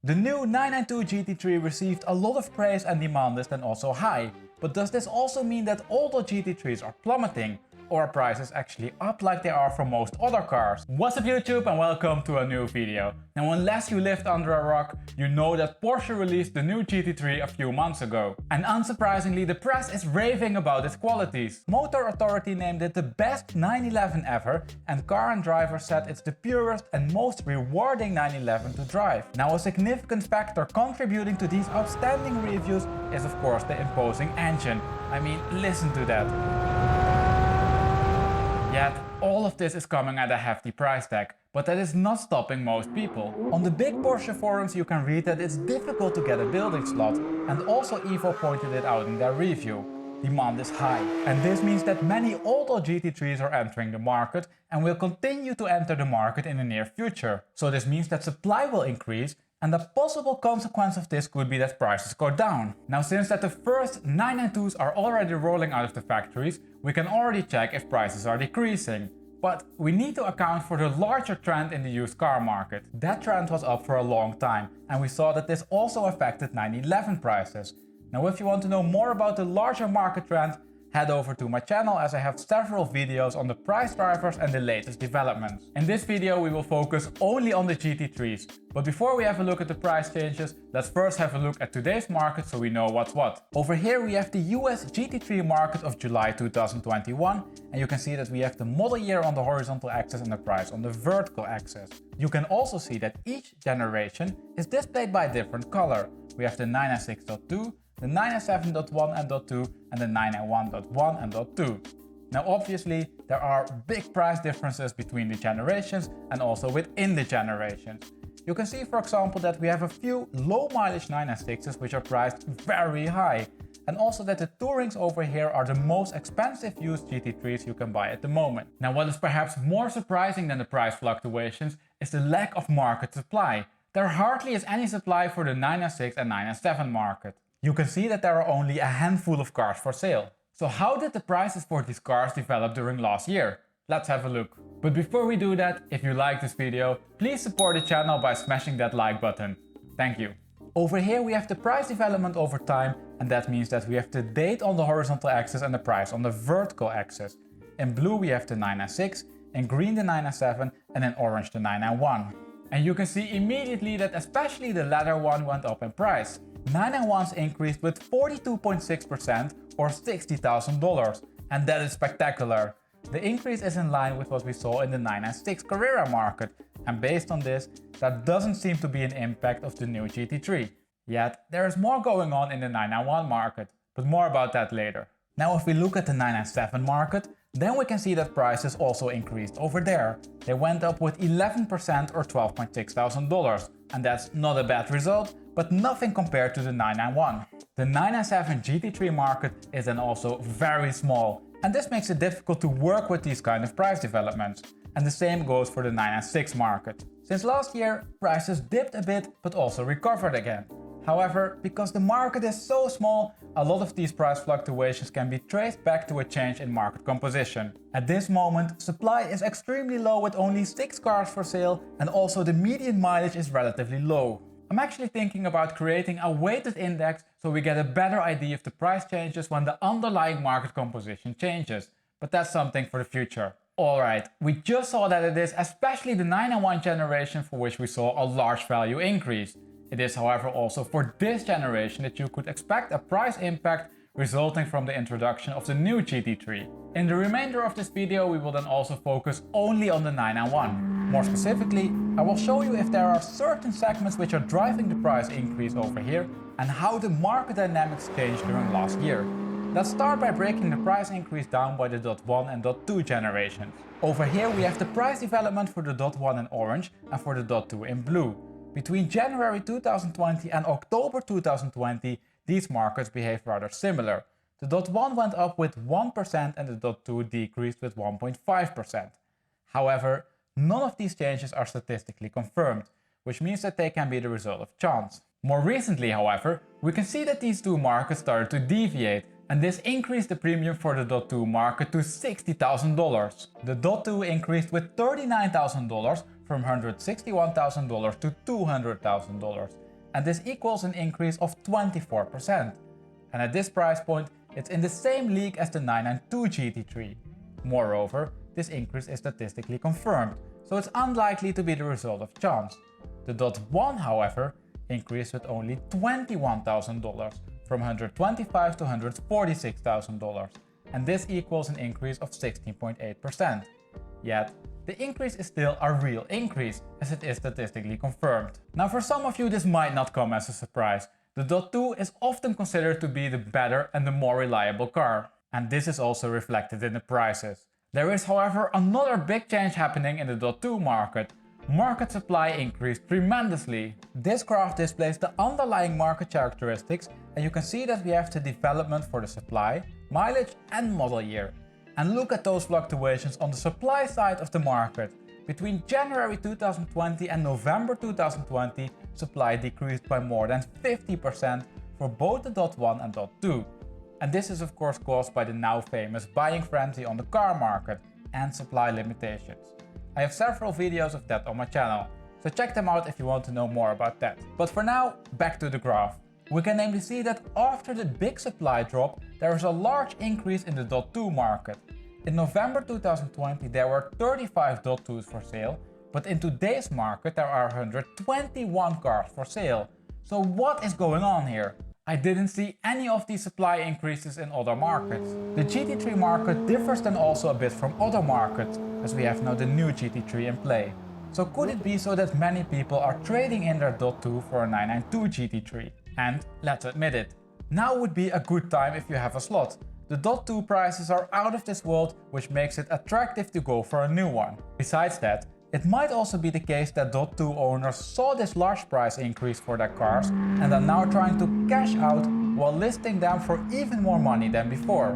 The new 992 GT3 received a lot of praise and demand is then also high, but does this also mean that older GT3s are plummeting? Or are prices actually up like they are for most other cars? What's up YouTube and welcome to a new video. Now unless you lived under a rock, you know that Porsche released the new GT3 a few months ago. And unsurprisingly the press is raving about its qualities. Motor Authority named it the best 911 ever and Car and Driver said it's the purest and most rewarding 911 to drive. Now a significant factor contributing to these outstanding reviews is of course the imposing engine. I mean, listen to that. Yet, all of this is coming at a hefty price tag, but that is not stopping most people. On the big Porsche forums you can read that it's difficult to get a building slot, and also Evo pointed it out in their review. Demand is high, and this means that many older GT3s are entering the market and will continue to enter the market in the near future. So this means that supply will increase, and the possible consequence of this could be that prices go down. Now since that the first 992s are already rolling out of the factories, we can already check if prices are decreasing. But we need to account for the larger trend in the used car market. That trend was up for a long time, and we saw that this also affected 911 prices. Now if you want to know more about the larger market trend, head over to my channel as I have several videos on the price drivers and the latest developments. In this video we will focus only on the GT3s, but before we have a look at the price changes, let's first have a look at today's market so we know what's what. Over here we have the US GT3 market of July 2021 and you can see that we have the model year on the horizontal axis and the price on the vertical axis. You can also see that each generation is displayed by a different color. We have the 996.2, the 997.1 and .2 and the 991.1 and .2. Now obviously there are big price differences between the generations and also within the generations. You can see for example that we have a few low mileage 996s which are priced very high, and also that the Tourings over here are the most expensive used GT3s you can buy at the moment. Now what is perhaps more surprising than the price fluctuations is the lack of market supply. There hardly is any supply for the 996 and 997 market. You can see that there are only a handful of cars for sale. So how did the prices for these cars develop during last year? Let's have a look. But before we do that, if you like this video, please support the channel by smashing that like button. Thank you. Over here we have the price development over time, and that means that we have the date on the horizontal axis and the price on the vertical axis. In blue we have the 996, in green the 997 and in orange the 991. And you can see immediately that especially the latter one went up in price. 991s increased with 42.6% or $60,000, and that is spectacular. The increase is in line with what we saw in the 996 Carrera market, and based on this, that doesn't seem to be an impact of the new GT3. Yet there is more going on in the 991 market, but more about that later. Now if we look at the 997 market, then we can see that prices also increased over there. They went up with 11% or $12,600, and that's not a bad result, but nothing compared to the 991. The 997 GT3 market is then also very small, and this makes it difficult to work with these kind of price developments. And the same goes for the 996 market. Since last year, prices dipped a bit but also recovered again. However, because the market is so small, a lot of these price fluctuations can be traced back to a change in market composition. At this moment, supply is extremely low with only 6 cars for sale, and also the median mileage is relatively low. I'm actually thinking about creating a weighted index so we get a better idea of the price changes when the underlying market composition changes, but that's something for the future. Alright, we just saw that it is especially the 991 generation for which we saw a large value increase. It is however also for this generation that you could expect a price impact resulting from the introduction of the new GT3. In the remainder of this video we will then also focus only on the 991. More specifically, I will show you if there are certain segments which are driving the price increase over here and how the market dynamics changed during last year. Let's start by breaking the price increase down by the .1 and .2 generations. Over here we have the price development for the .1 in orange and for the .2 in blue. Between January 2020 and October 2020, these markets behaved rather similar. The .1 went up with 1% and the .2 decreased with 1.5%. However, none of these changes are statistically confirmed, which means that they can be the result of chance. More recently, however, we can see that these two markets started to deviate, and this increased the premium for the .2 market to $60,000. The .2 increased with $39,000 from $161,000 to $200,000. and this equals an increase of 24%. And at this price point, it's in the same league as the 992 GT3. Moreover, this increase is statistically confirmed, so it's unlikely to be the result of chance. The Dot 1, however, increased with only $21,000 from $125,000 to $146,000, and this equals an increase of 16.8%. Yet, the increase is still a real increase, as it is statistically confirmed. Now, for some of you this might not come as a surprise. The Dot 2 is often considered to be the better and the more reliable car, and this is also reflected in the prices. There is, however, another big change happening in the Dot 2 market. Market supply increased tremendously. This graph displays the underlying market characteristics, and you can see that we have the development for the supply, mileage and model year. And look at those fluctuations on the supply side of the market. Between January 2020 and November 2020, supply decreased by more than 50% for both the Dot 1 and Dot 2. And this is of course caused by the now famous buying frenzy on the car market and supply limitations. I have several videos of that on my channel, so check them out if you want to know more about that. But for now, back to the graph. We can namely see that after the big supply drop, there is a large increase in the Dot 2 market. In November 2020 there were 35 Dot 2s for sale, but in today's market there are 121 cars for sale. So what is going on here? I didn't see any of these supply increases in other markets. The GT3 market differs then also a bit from other markets, as we have now the new GT3 in play. So could it be so that many people are trading in their Dot 2 for a 992 GT3? And let's admit it, now would be a good time if you have a slot. The Dot 2 prices are out of this world, which makes it attractive to go for a new one. Besides that, it might also be the case that Dot 2 owners saw this large price increase for their cars and are now trying to cash out while listing them for even more money than before.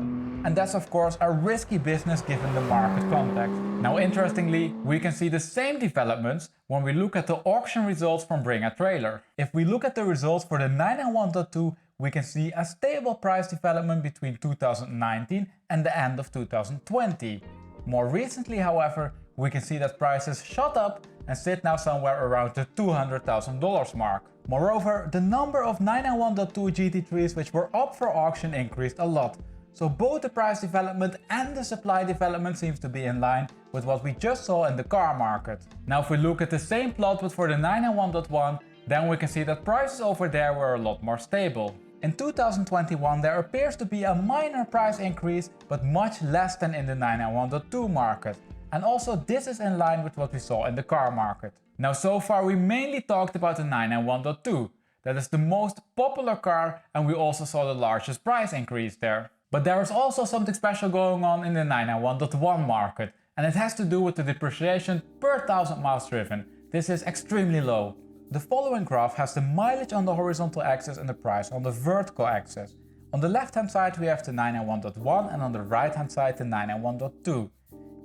And that's of course a risky business given the market context. Now interestingly, we can see the same developments when we look at the auction results from Bring a Trailer. If we look at the results for the 991.2, we can see a stable price development between 2019 and the end of 2020. More recently, however, we can see that prices shot up and sit now somewhere around the $200,000 mark. Moreover, the number of 991.2 GT3s which were up for auction increased a lot. So both the price development and the supply development seems to be in line with what we just saw in the car market. Now if we look at the same plot but for the 991.1, then we can see that prices over there were a lot more stable. In 2021 there appears to be a minor price increase, but much less than in the 991.2 market. And also this is in line with what we saw in the car market. Now so far we mainly talked about the 991.2. That is the most popular car, and we also saw the largest price increase there. But there is also something special going on in the 991.1 market, and it has to do with the depreciation per 1000 miles driven. This is extremely low. The following graph has the mileage on the horizontal axis and the price on the vertical axis. On the left hand side we have the 991.1 and on the right hand side the 991.2.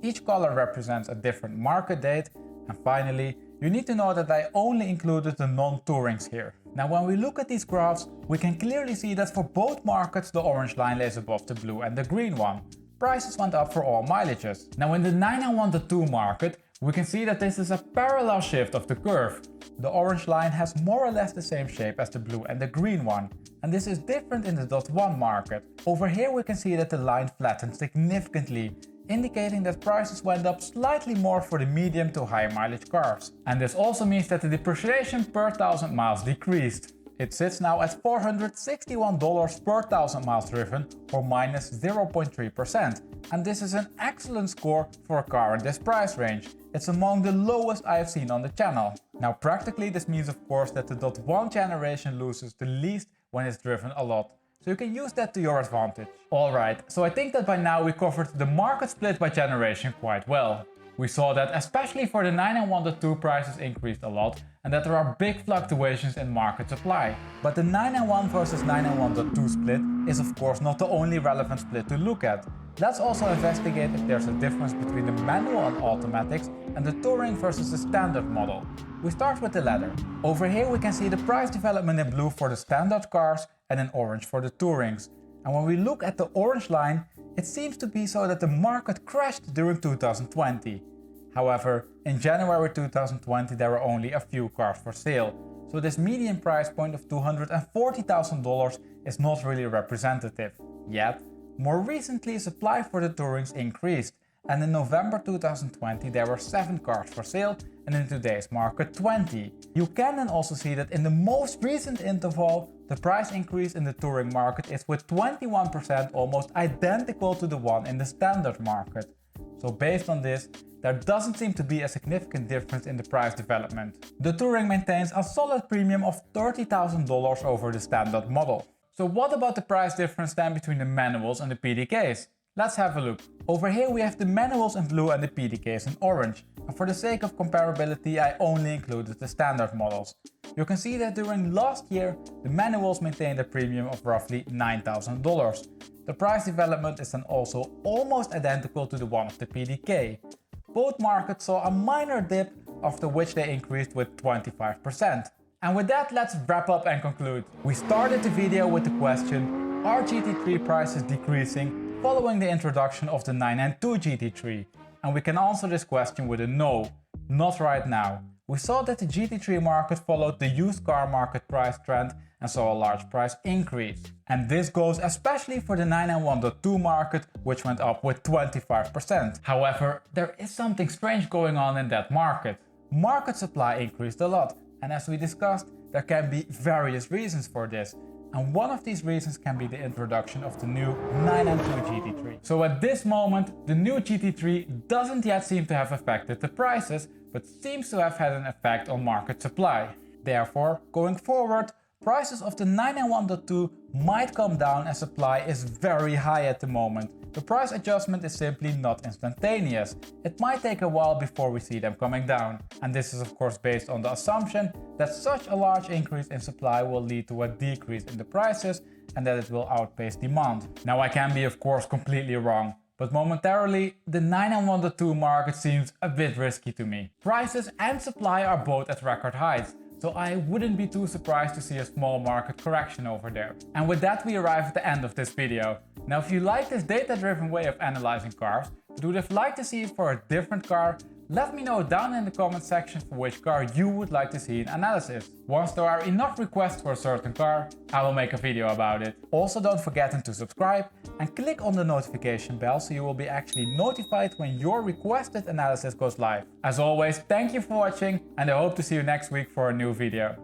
Each color represents a different market date, and finally, you need to know that I only included the non-tourings here. Now when we look at these graphs, we can clearly see that for both markets the orange line lays above the blue and the green one. Prices went up for all mileages. Now in the 991.2 market, we can see that this is a parallel shift of the curve. The orange line has more or less the same shape as the blue and the green one. And this is different in the Dot 1 market. Over here we can see that the line flattened significantly, indicating that prices went up slightly more for the medium to high mileage cars. And this also means that the depreciation per 1000 miles decreased. It sits now at $461 per 1000 miles driven, or minus 0.3%. And this is an excellent score for a car in this price range. It's among the lowest I have seen on the channel. Now practically this means of course that the Dot 1 generation loses the least when it's driven a lot. So you can use that to your advantage. Alright, so I think that by now we covered the market split by generation quite well. We saw that especially for the 991.2 prices increased a lot and that there are big fluctuations in market supply. But the 991 versus 991.2 split is of course not the only relevant split to look at. Let's also investigate if there's a difference between the manual and automatics and the touring versus the standard model. We start with the latter. Over here we can see the price development in blue for the standard cars and in orange for the tourings. And when we look at the orange line, it seems to be so that the market crashed during 2020. However, in January 2020 there were only a few cars for sale. so this median price point of $240,000 is not really representative. Yet, more recently supply for the Tourings increased, and in November 2020 there were 7 cars for sale, and in today's market 20. You can then also see that in the most recent interval, the price increase in the Touring market is with 21% almost identical to the one in the standard market. So based on this, there doesn't seem to be a significant difference in the price development. The Touring maintains a solid premium of $30,000 over the standard model. So what about the price difference then between the manuals and the PDKs? Let's have a look. Over here we have the manuals in blue and the PDKs in orange. And for the sake of comparability, I only included the standard models. You can see that during last year, the manuals maintained a premium of roughly $9,000. The price development is then also almost identical to the one of the PDK. Both markets saw a minor dip, after which they increased with 25%. And with that, let's wrap up and conclude. We started the video with the question, are GT3 prices decreasing following the introduction of the 992 GT3? And we can answer this question with a no, not right now. We saw that the GT3 market followed the used car market price trend and saw a large price increase. And this goes especially for the 991.2 market, which went up with 25%. However, there is something strange going on in that market. Market supply increased a lot, and as we discussed, there can be various reasons for this. And one of these reasons can be the introduction of the new 992 GT3. So at this moment, the new GT3 doesn't yet seem to have affected the prices, but seems to have had an effect on market supply. Therefore, going forward, prices of the 991.2 might come down as supply is very high at the moment. The price adjustment is simply not instantaneous. It might take a while before we see them coming down. And this is of course based on the assumption that such a large increase in supply will lead to a decrease in the prices and that it will outpace demand. Now I can be of course completely wrong, but momentarily the 991.2 market seems a bit risky to me. Prices and supply are both at record highs, so I wouldn't be too surprised to see a small market correction over there. And with that we arrive at the end of this video. Now if you like this data-driven way of analyzing cars, but would have liked to see it for a different car, let me know down in the comment section for which car you would like to see an analysis. Once there are enough requests for a certain car, I will make a video about it. Also don't forget to subscribe and click on the notification bell so you will be actually notified when your requested analysis goes live. As always, thank you for watching and I hope to see you next week for a new video.